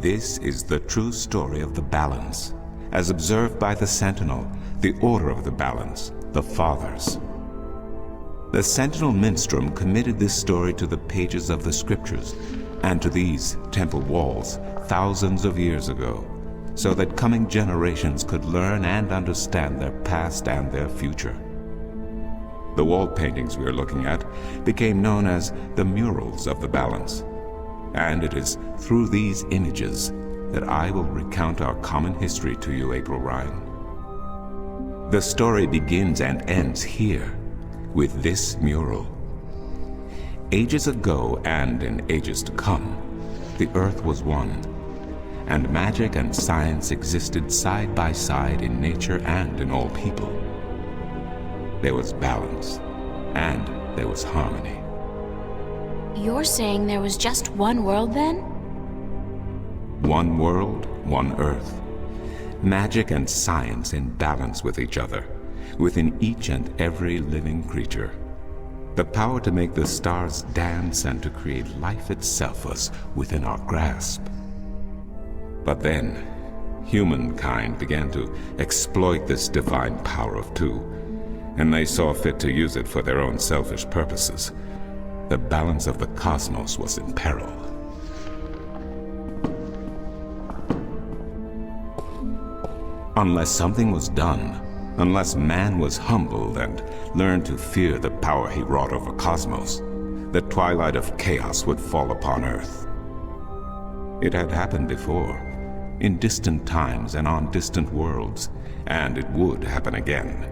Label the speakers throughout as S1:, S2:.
S1: This is the true story of the balance, as observed by the Sentinel, the Order of the Balance, the Fathers. The Sentinel Minstrel committed this story to the pages of the Scriptures and to these temple walls thousands of years ago, so that coming generations could learn and understand their past and their future. The wall paintings we are looking at became known as the murals of the balance, and it is through these images that I will recount our common history to you, April Ryan. The story begins and ends here with this mural. Ages ago and in ages to come, the earth was one, and magic and science existed side by side in nature and in all people. There was balance, and there was harmony.
S2: You're saying there was just one world then?
S1: One world, one earth. Magic and science in balance with each other, within each and every living creature. The power to make the stars dance and to create life itself was within our grasp. But then, humankind began to exploit this divine power of two, and they saw fit to use it for their own selfish purposes. The balance of the cosmos was in peril. Unless something was done, unless man was humbled and learned to fear the power he wrought over cosmos, the twilight of chaos would fall upon Earth. It had happened before, in distant times and on distant worlds, and it would happen again.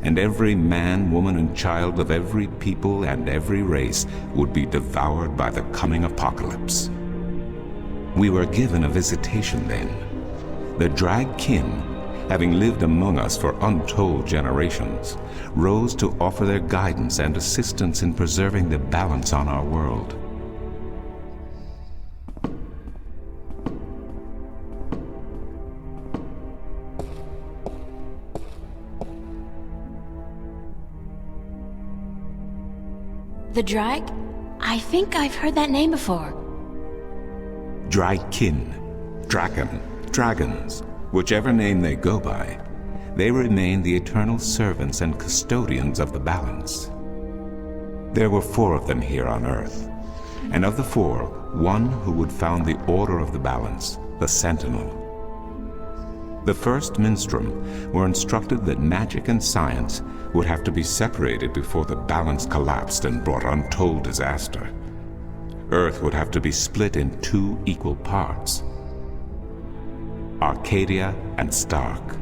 S1: And every man, woman, and child of every people and every race would be devoured by the coming apocalypse. We were given a visitation then. The Drag Kin, having lived among us for untold generations, rose to offer their guidance and assistance in preserving the balance on our world.
S2: The Drag? I think I've heard that name before.
S1: Drag Kin, Draken, dragons, whichever name they go by, they remain the eternal servants and custodians of the balance. There were 4 of them here on Earth, and of the 4, one who would found the Order of the Balance, the Sentinel. The first minstrel were instructed that magic and science would have to be separated before the balance collapsed and brought untold disaster. Earth would have to be split in 2 equal parts. Arcadia and Stark,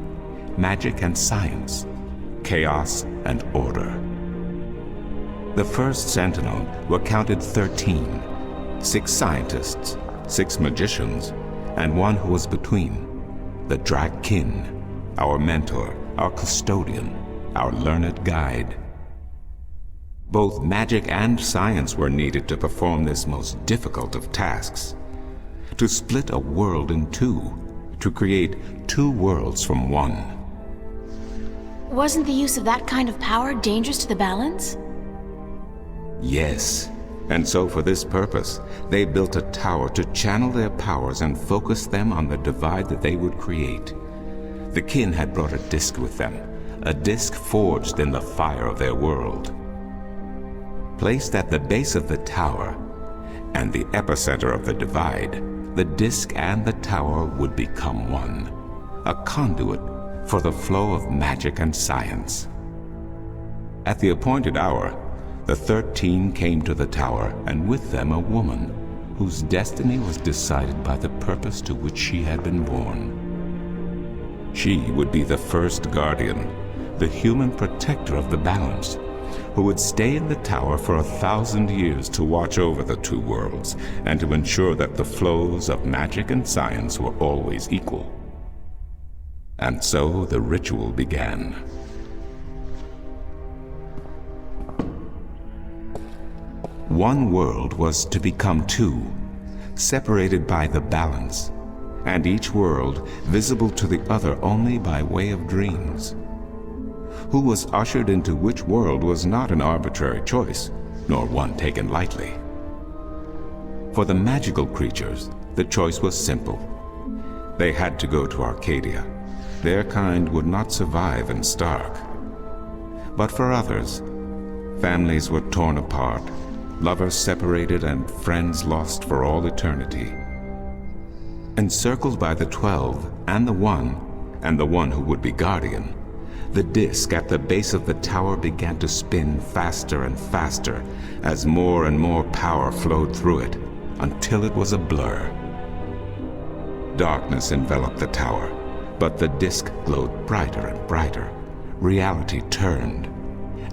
S1: magic and science, chaos and order. The first Sentinel were counted 13, 6 scientists, 6 magicians, and one who was between, the Drag Kin, our mentor, our custodian, our learned guide. Both magic and science were needed to perform this most difficult of tasks, to split a world in 2, to create 2 worlds from one.
S2: Wasn't the use of that kind of power dangerous to the balance?
S1: Yes, and so for this purpose, they built a tower to channel their powers and focus them on the divide that they would create. The Kin had brought a disc with them, a disc forged in the fire of their world. Placed at the base of the tower, and the epicenter of the divide, the disc and the tower would become one, a conduit for the flow of magic and science. At the appointed hour, the 13 came to the tower, and with them a woman, whose destiny was decided by the purpose to which she had been born. She would be the first guardian, the human protector of the balance, who would stay in the tower for 1,000 years to watch over the 2 worlds and to ensure that the flows of magic and science were always equal. And so the ritual began. One world was to become 2, separated by the balance, and each world visible to the other only by way of dreams. Who was ushered into which world was not an arbitrary choice, nor one taken lightly. For the magical creatures, the choice was simple. They had to go to Arcadia. Their kind would not survive in Stark. But for others, families were torn apart, lovers separated, and friends lost for all eternity. Encircled by the 12 and the One who would be Guardian, the disk at the base of the tower began to spin faster and faster as more and more power flowed through it, until it was a blur. Darkness enveloped the tower, but the disk glowed brighter and brighter. Reality turned,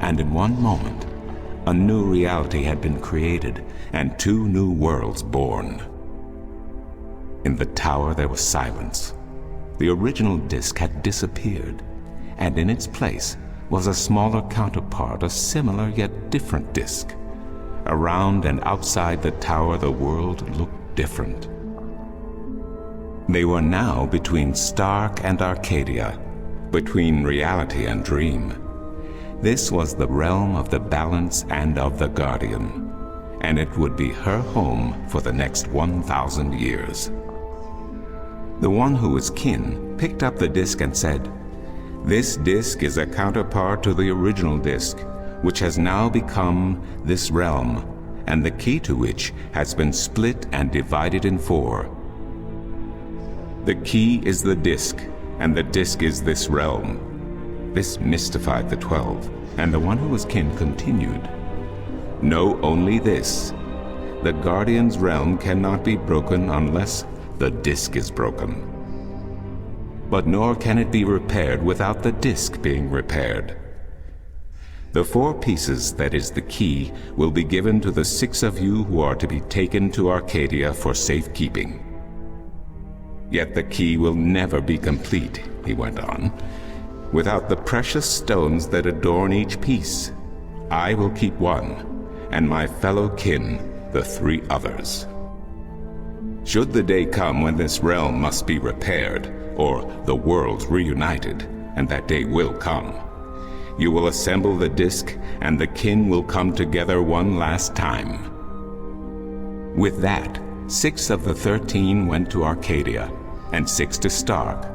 S1: and in one moment, a new reality had been created and 2 new worlds born. In the tower there was silence. The original disk had disappeared, and in its place was a smaller counterpart, a similar yet different disk. Around and outside the tower, the world looked different. They were now between Stark and Arcadia, between reality and dream. This was the realm of the Balance and of the Guardian, and it would be her home for the next 1,000 years. The one who was kin picked up the disk and said, "This disk is a counterpart to the original disk, which has now become this realm, and the key to which has been split and divided in 4. The key is the disk, and the disk is this realm." This mystified the 12, and the one who was kin continued, "Know only this: the Guardian's realm cannot be broken unless the disk is broken. But nor can it be repaired without the disk being repaired. The 4 pieces, that is the key, will be given to the 6 of you who are to be taken to Arcadia for safekeeping. Yet the key will never be complete," he went on, "without the precious stones that adorn each piece. I will keep 1, and my fellow kin the 3 others. Should the day come when this realm must be repaired, or the worlds reunited, and that day will come, you will assemble the disk, and the kin will come together one last time." With that, 6 of the 13 went to Arcadia, and 6 to Stark,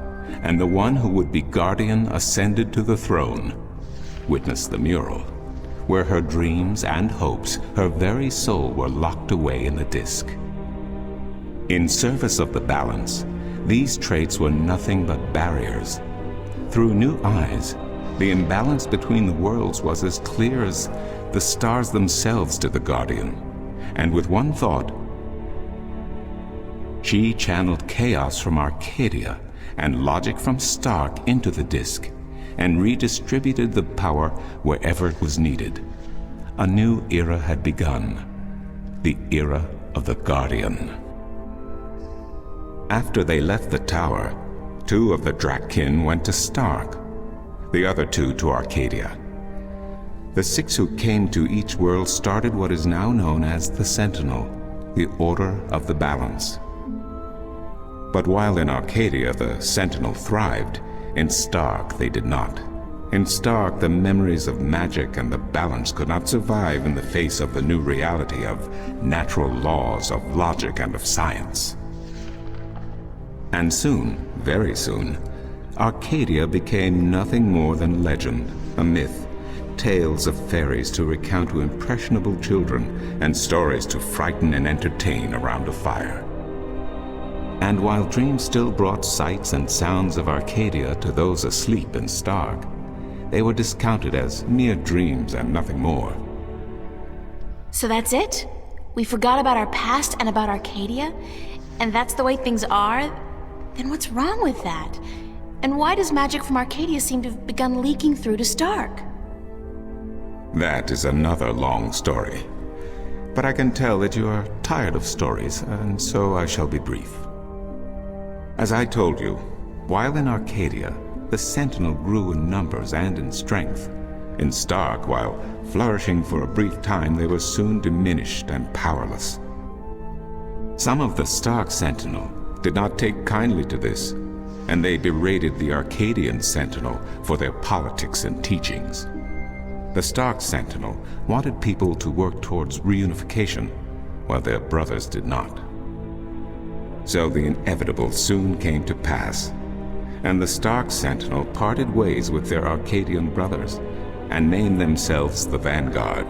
S1: and the one who would be Guardian ascended to the throne. Witness the mural, where her dreams and hopes, her very soul, were locked away in the disk. In service of the Balance, these traits were nothing but barriers. Through new eyes, the imbalance between the worlds was as clear as the stars themselves to the Guardian, and with one thought, she channeled chaos from Arcadia and logic from Stark into the disk, and redistributed the power wherever it was needed. A new era had begun, the era of the Guardian. After they left the tower, 2 of the Drakkyn went to Stark, the other 2 to Arcadia. The 6 who came to each world started what is now known as the Sentinel, the Order of the Balance. But while in Arcadia the Sentinel thrived, in Stark they did not. In Stark, the memories of magic and the Balance could not survive in the face of the new reality of natural laws, of logic, and of science. And soon, very soon, Arcadia became nothing more than legend, a myth, tales of fairies to recount to impressionable children, and stories to frighten and entertain around a fire. And while dreams still brought sights and sounds of Arcadia to those asleep in Stark, they were discounted as mere dreams and nothing more.
S2: So that's it? We forgot about our past and about Arcadia? And that's the way things are? Then what's wrong with that? And why does magic from Arcadia seem to have begun leaking through to Stark?
S1: That is another long story. But I can tell that you are tired of stories, and so I shall be brief. As I told you, while in Arcadia, the Sentinel grew in numbers and in strength. In Stark, while flourishing for a brief time, they were soon diminished and powerless. Some of the Stark Sentinel did not take kindly to this, and they berated the Arcadian Sentinel for their politics and teachings. The Stark Sentinel wanted people to work towards reunification, while their brothers did not. So the inevitable soon came to pass, and the Stark Sentinel parted ways with their Arcadian brothers and named themselves the Vanguard.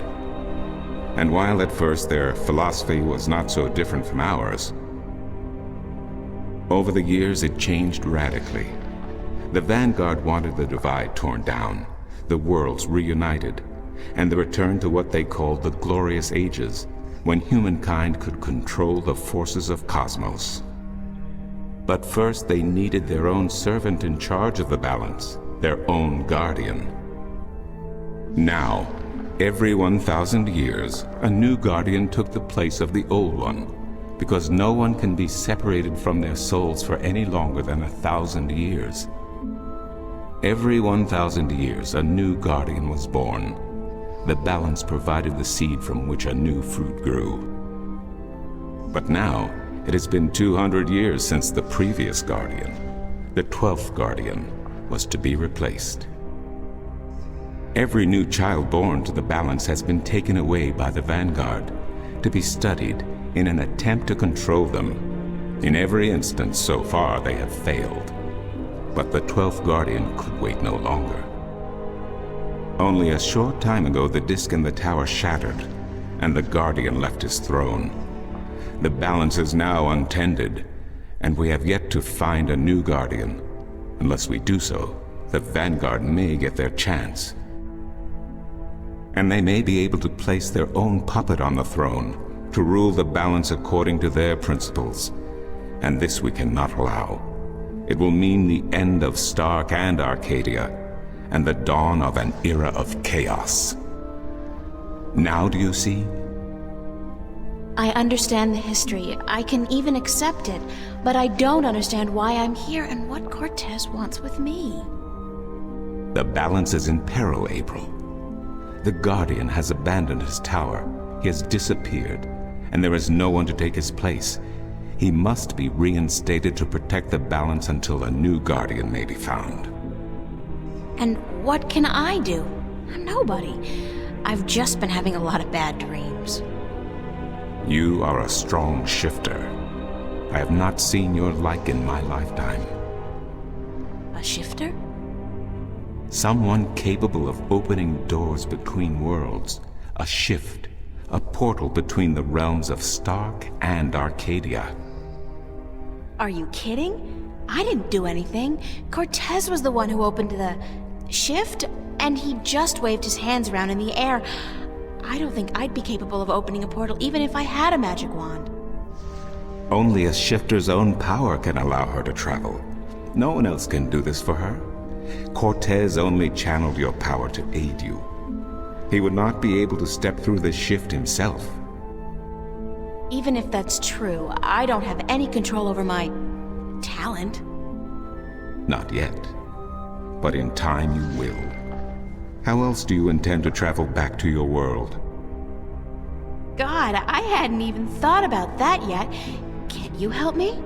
S1: And while at first their philosophy was not so different from ours, over the years it changed radically. The Vanguard wanted the divide torn down, the worlds reunited, and the return to what they called the Glorious Ages, when humankind could control the forces of cosmos. But first they needed their own servant in charge of the balance, their own guardian. Now, every 1,000 years, a new guardian took the place of the old one, because no one can be separated from their souls for any longer than 1,000 years. Every 1,000 years, a new guardian was born. The balance provided the seed from which a new fruit grew. But now, it has been 200 years since the previous guardian, the 12th guardian, was to be replaced. Every new child born to the balance has been taken away by the Vanguard to be studied in an attempt to control them. In every instance so far they have failed. But the 12th guardian could wait no longer. Only a short time ago the disk in the tower shattered, and the guardian left his throne. The balance is now untended, and we have yet to find a new guardian. Unless we do so, the Vanguard may get their chance. And they may be able to place their own puppet on the throne, to rule the balance according to their principles. And this we cannot allow. It will mean the end of Stark and Arcadia, and the dawn of an era of chaos. Now do you see?
S2: I understand the history. I can even accept it, but I don't understand why I'm here and what Cortez wants with me.
S1: The balance is in peril, April. The Guardian has abandoned his tower. He has disappeared, and there is no one to take his place. He must be reinstated to protect the balance until a new Guardian may be found.
S2: And what can I do? I'm nobody. I've just been having a lot of bad dreams.
S1: You are a strong shifter. I have not seen your like in my lifetime.
S2: A shifter?
S1: Someone capable of opening doors between worlds. A shift. A portal between the realms of Stark and Arcadia.
S2: Are you kidding? I didn't do anything. Cortez was the one who opened the shift, and he just waved his hands around in the air. I don't think I'd be capable of opening a portal even if I had a magic wand.
S1: Only a shifter's own power can allow her to travel. No one else can do this for her. Cortez only channeled your power to aid you. He would not be able to step through this shift himself.
S2: Even if that's true, I don't have any control over my talent.
S1: Not yet. But in time you will. How else do you intend to travel back to your world?
S2: God, I hadn't even thought about that yet. Can you help me?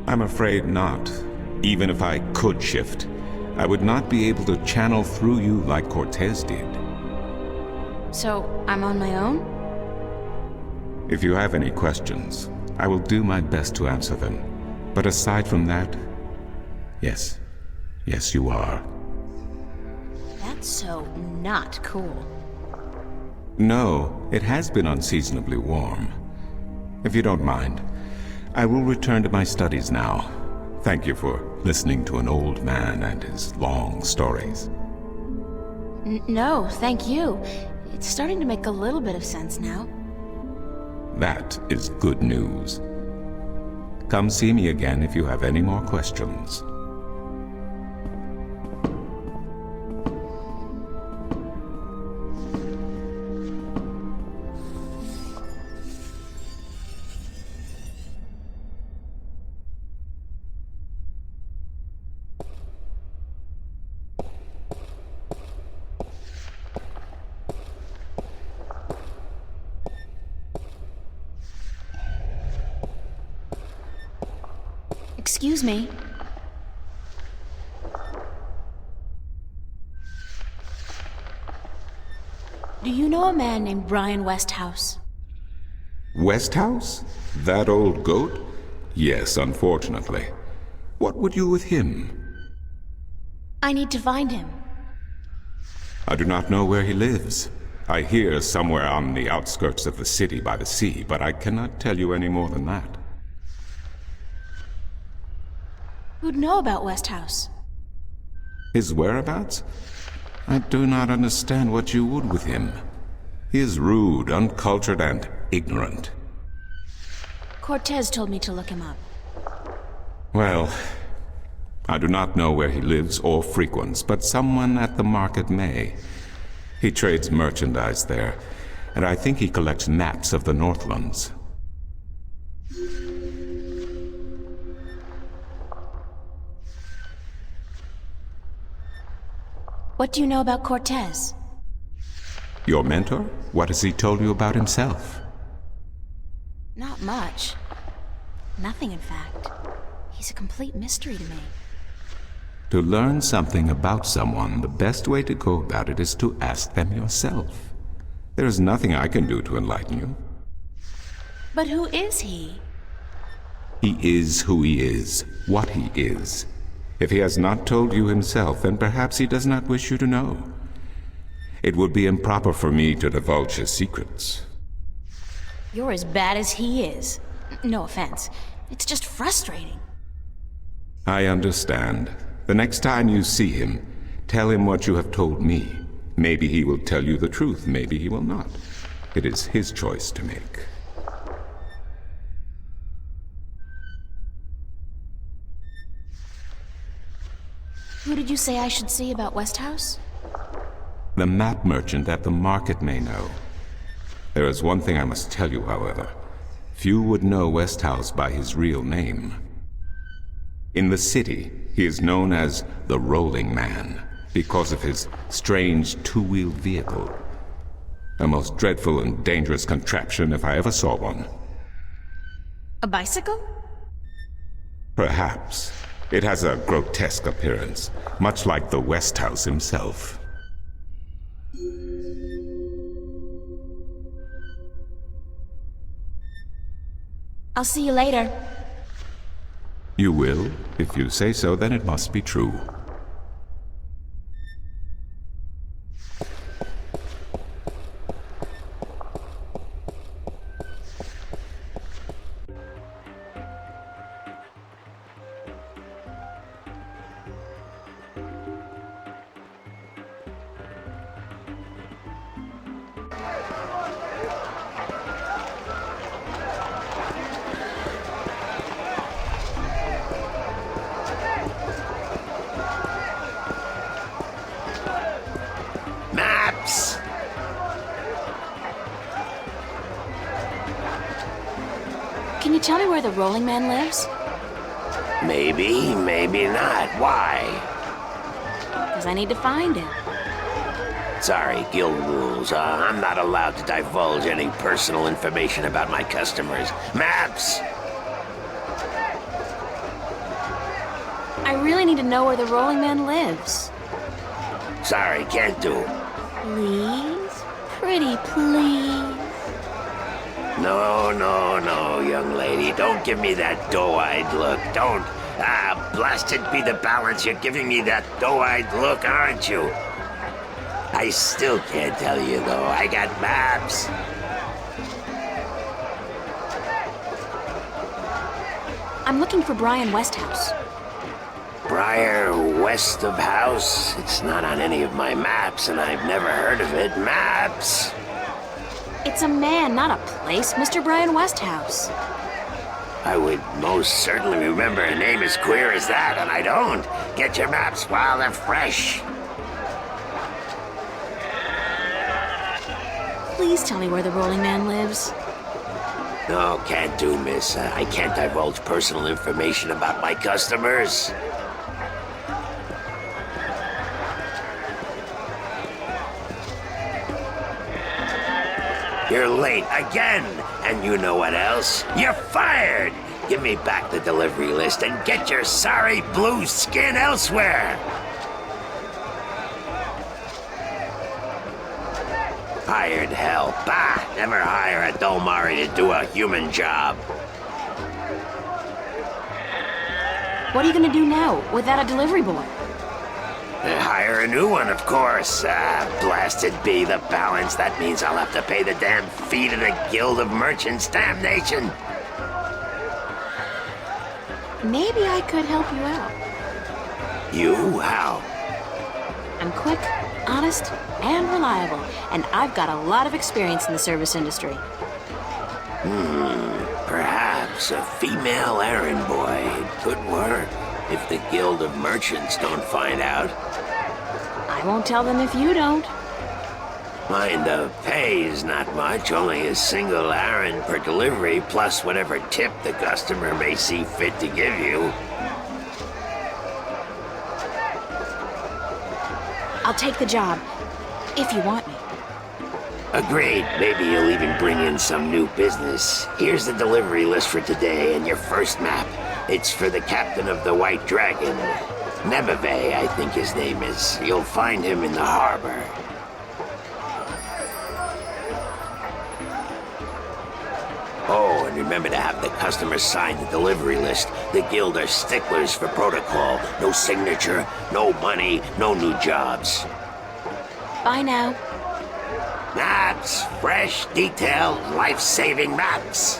S1: I'm afraid not. Even if I could shift, I would not be able to channel through you like Cortez did.
S2: So, I'm on my own?
S1: If you have any questions, I will do my best to answer them. But aside from that, yes. Yes, you are.
S2: That's so not cool.
S1: No, it has been unseasonably warm. If you don't mind, I will return to my studies now. Thank you for listening to an old man and his long stories.
S2: No, thank you. It's starting to make a little bit of sense now.
S1: That is good news. Come see me again if you have any more questions.
S2: Excuse me. Do you know a man named Brian Westhouse?
S1: Westhouse? That old goat? Yes, unfortunately. What would you with him?
S2: I need to find him.
S1: I do not know where he lives. I hear somewhere on the outskirts of the city by the sea, but I cannot tell you any more than that.
S2: Who'd know about Westhouse?
S1: His whereabouts? I do not understand what you would with him. He is rude, uncultured, and ignorant.
S2: Cortez told me to look him up.
S1: Well, I do not know where he lives or frequents, but someone at the market may. He trades merchandise there, and I think he collects maps of the Northlands.
S2: What do you know about Cortez?
S1: Your mentor? What has he told you about himself?
S2: Not much. Nothing, in fact. He's a complete mystery to me.
S1: To learn something about someone, the best way to go about it is to ask them yourself. There is nothing I can do to enlighten you.
S2: But who is he?
S1: He is who he is, what he is. If he has not told you himself, then perhaps he does not wish you to know. It would be improper for me to divulge his secrets.
S2: You're as bad as he is. No offense. It's just frustrating.
S1: I understand. The next time you see him, tell him what you have told me. Maybe he will tell you the truth, maybe he will not. It is his choice to make.
S2: Who did you say I should see about Westhouse?
S1: The map merchant at the market may know. There is one thing I must tell you, however. Few would know Westhouse by his real name. In the city, he is known as the Rolling Man, because of his strange two-wheeled vehicle. A most dreadful and dangerous contraption if I ever saw one.
S2: A bicycle?
S1: Perhaps. It has a grotesque appearance, much like the Westhouse himself.
S2: I'll see you later.
S1: You will? If you say so, then it must be true.
S3: Maps!
S2: Can you tell me where the Rolling Man lives?
S3: Maybe, maybe not. Why?
S2: Because I need to find him.
S3: Sorry, guild rules. I'm not allowed to divulge any personal information about my customers. Maps!
S2: I really need to know where the Rolling Man lives.
S3: Sorry, can't do.
S2: Please? Pretty please?
S3: No, no, no, young lady. Don't give me that doe-eyed look. Don't. Blasted be the balance. You're giving me that doe-eyed look, aren't you? I still can't tell you, though. I got maps.
S2: I'm looking for Brian Westhouse.
S3: Briar west of house? It's not on any of my maps, and I've never heard of it. Maps!
S2: It's a man, not a place, Mr. Brian Westhouse.
S3: I would most certainly remember a name as queer as that, and I don't. Get your maps while they're fresh.
S2: Please tell me where the Rolling Man lives.
S3: No, can't do, miss. I can't divulge personal information about my customers. You're late again, and you know what else? You're fired! Give me back the delivery list and get your sorry blue skin elsewhere! Hired hell. Bah! Never hire a Dolmari to do a human job.
S2: What are you gonna do now, without a delivery boy?
S3: Hire a new one, of course. Blasted be the balance. That means I'll have to pay the damn fee to the Guild of Merchants. Damnation!
S2: Maybe I could help you out.
S3: You? How?
S2: I'm quick, honest, and reliable, and I've got a lot of experience in the service industry.
S3: Perhaps a female errand boy could work if the Guild of Merchants don't find out.
S2: I won't tell them if you don't.
S3: Mind, the pay is not much, only a single errand per delivery, plus whatever tip the customer may see fit to give you.
S2: I'll take the job, if you want me.
S3: Agreed. Maybe you'll even bring in some new business. Here's the delivery list for today and your first map. It's for the captain of the White Dragon. Nebeve, I think his name is. You'll find him in the harbor. Oh, and remember to have the customer sign the delivery list. The Guild are sticklers for protocol. No signature, no money, no new jobs.
S2: Bye now.
S3: Maps, fresh, detailed, life-saving maps.